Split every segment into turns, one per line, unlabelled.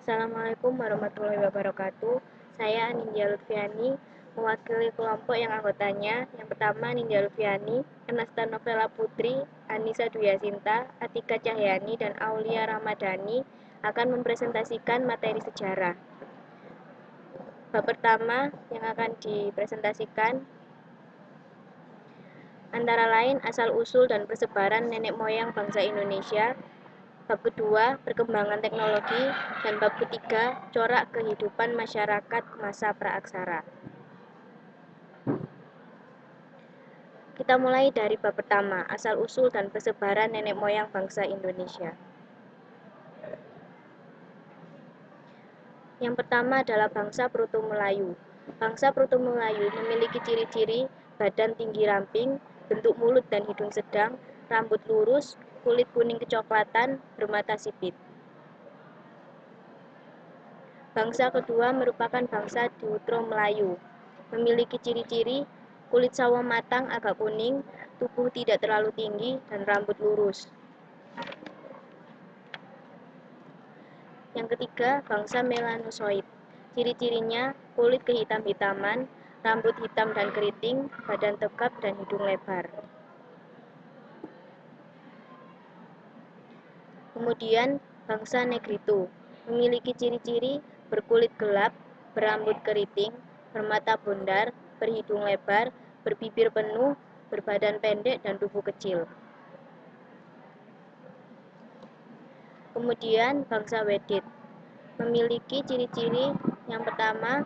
Assalamualaikum warahmatullahi wabarakatuh. Saya Nindya Lutfiani, mewakili kelompok yang anggotanya. Yang pertama Nindya Lutfiani, Ernesta Novela Putri, Anissa Dwi Yasinta, Atika Cahyani, dan Aulia Ramadhani akan mempresentasikan materi sejarah. Bab pertama yang akan dipresentasikan antara lain asal-usul dan persebaran nenek moyang bangsa Indonesia. Bab kedua, perkembangan teknologi, dan bab ketiga, corak kehidupan masyarakat masa praaksara. Kita mulai dari bab pertama, asal-usul dan persebaran nenek moyang bangsa Indonesia. Yang pertama adalah bangsa Proto Melayu. Bangsa Proto Melayu memiliki ciri-ciri badan tinggi ramping, bentuk mulut dan hidung sedang, rambut lurus, kulit kuning kecoklatan, bermata sipit. Bangsa kedua merupakan bangsa Deutero Melayu. Memiliki ciri-ciri kulit sawo matang agak kuning, tubuh tidak terlalu tinggi, dan rambut lurus. Yang ketiga, bangsa Melanosoid. Ciri-cirinya kulit kehitam-hitaman, rambut hitam dan keriting, badan tegap, dan hidung lebar. Kemudian, bangsa Negrito. Memiliki ciri-ciri berkulit gelap, berambut keriting, bermata bundar, berhidung lebar, berbibir penuh, berbadan pendek, dan tubuh kecil. Kemudian bangsa Wedit memiliki ciri-ciri yang pertama,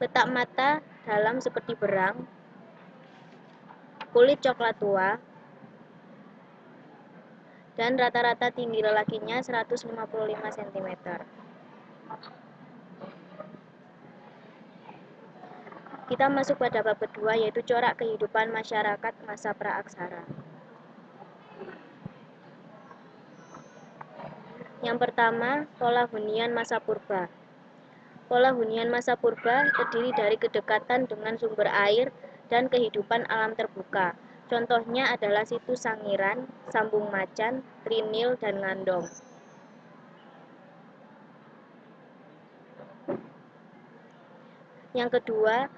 letak mata dalam seperti berang, kulit coklat tua, dan rata-rata tinggi lelakinya 155 cm. Kita masuk pada bab kedua, yaitu corak kehidupan masyarakat masa praaksara. Yang pertama, pola hunian masa purba. Pola hunian masa purba terdiri dari kedekatan dengan sumber air dan kehidupan alam terbuka. Contohnya adalah situs Sangiran, Sambung Macan, Trinil, dan Ngandong. Yang kedua,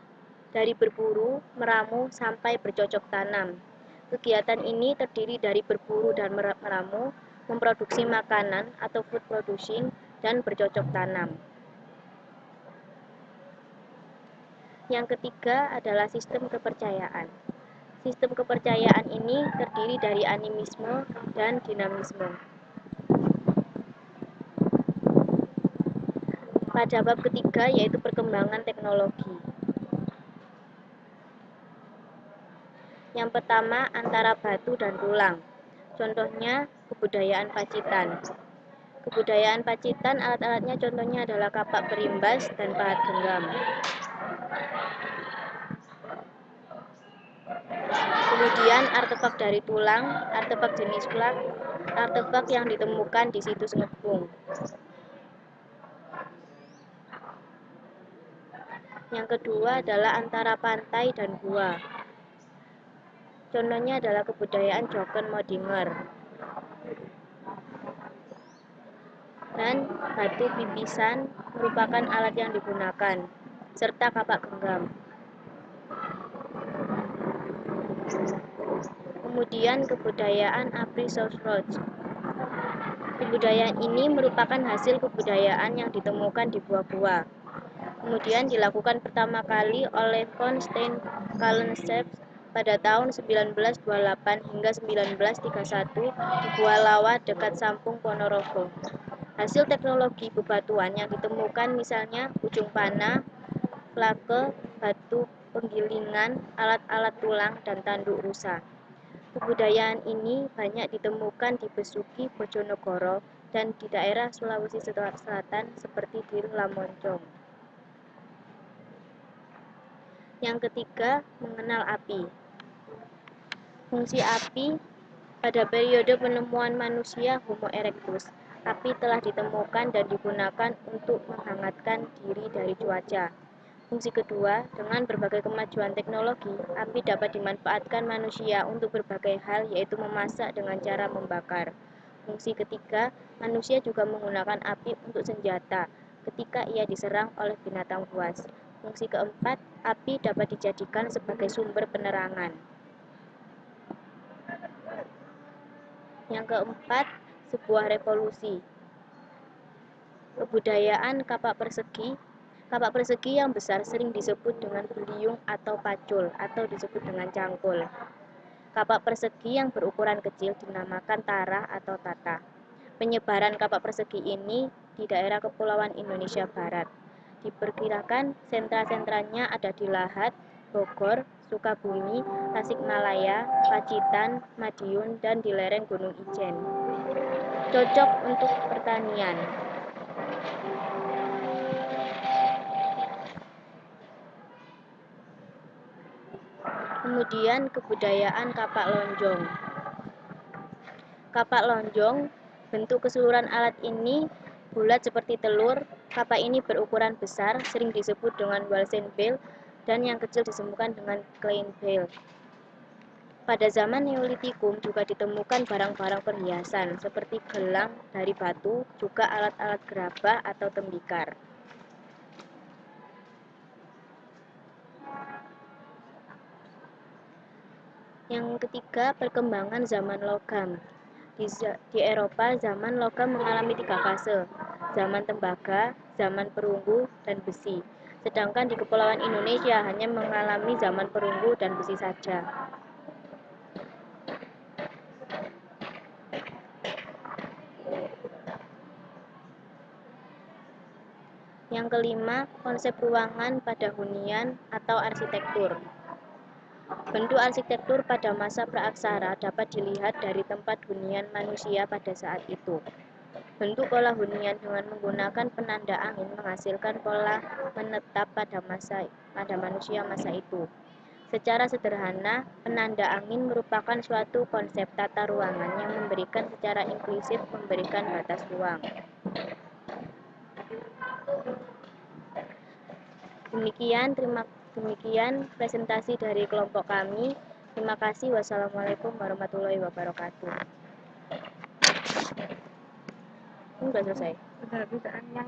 dari berburu, meramu, sampai bercocok tanam. Kegiatan ini terdiri dari berburu dan meramu, memproduksi makanan atau food producing, dan bercocok tanam. Yang ketiga adalah sistem kepercayaan. Sistem kepercayaan ini terdiri dari animisme dan dinamisme. Pada bab ketiga yaitu perkembangan teknologi. Yang pertama antara batu dan tulang. Contohnya kebudayaan Pacitan. Kebudayaan Pacitan alat-alatnya contohnya adalah kapak berimbas dan pahat genggam. Kemudian artefak dari tulang, artefak jenis plak, artefak yang ditemukan di situs ngepung. Yang kedua adalah antara pantai dan gua. Contohnya adalah kebudayaan Joken Modinger. Dan batu pipisan merupakan alat yang digunakan, serta kapak genggam. Kemudian kebudayaan Apri Sosroch. Kebudayaan ini merupakan hasil kebudayaan yang ditemukan di gua-gua. Kemudian dilakukan pertama kali oleh von Stein Kalenseph pada tahun 1928 hingga 1931 di Gua Lawa dekat Sampung Ponorogo. Hasil teknologi bebatuan yang ditemukan misalnya ujung panah, flake, batu penggilingan, alat-alat tulang, dan tanduk rusa. Kebudayaan ini banyak ditemukan di Besuki, Bojonegoro, dan di daerah Sulawesi Selatan seperti di Lamonjong. Yang ketiga, mengenal api. Fungsi api pada periode penemuan manusia Homo erectus, api telah ditemukan dan digunakan untuk menghangatkan diri dari cuaca. Fungsi kedua, dengan berbagai kemajuan teknologi, api dapat dimanfaatkan manusia untuk berbagai hal, yaitu memasak dengan cara membakar. Fungsi ketiga, manusia juga menggunakan api untuk senjata ketika ia diserang oleh binatang buas. Fungsi keempat, api dapat dijadikan sebagai sumber penerangan. Yang keempat, sebuah revolusi. Kebudayaan kapak persegi. Kapak persegi yang besar sering disebut dengan beliung atau pacul atau disebut dengan cangkul. Kapak persegi yang berukuran kecil dinamakan tara atau tata. Penyebaran kapak persegi ini di daerah kepulauan Indonesia Barat. Diperkirakan sentra-sentranya ada di Lahat, Bogor, Sukabumi, Tasikmalaya, Pacitan, Madiun, dan di lereng Gunung Ijen. Cocok untuk pertanian. Kemudian kebudayaan kapak lonjong. Kapak lonjong, bentuk keseluruhan alat ini bulat seperti telur. Kapak ini berukuran besar, sering disebut dengan Walsen bale, dan yang kecil disebutkan dengan Klein bale. Pada zaman Neolitikum juga ditemukan barang-barang perhiasan seperti gelang dari batu, juga alat-alat gerabah atau tembikar. Yang ketiga, perkembangan zaman logam. Di Eropa, zaman logam mengalami 3 fase, zaman tembaga, zaman perunggu, dan besi. Sedangkan di Kepulauan Indonesia hanya mengalami zaman perunggu dan besi saja. Yang kelima, konsep ruangan pada hunian atau arsitektur. Bentuk arsitektur pada masa praaksara dapat dilihat dari tempat hunian manusia pada saat itu. Bentuk pola hunian dengan menggunakan penanda angin menghasilkan pola menetap pada manusia masa itu. Secara sederhana, penanda angin merupakan suatu konsep tata ruangan yang memberikan secara implisit memberikan batas ruang. Demikian presentasi dari kelompok kami. Terima kasih. Wassalamualaikum warahmatullahi wabarakatuh. Sudah selesai.
Sudah bisa yang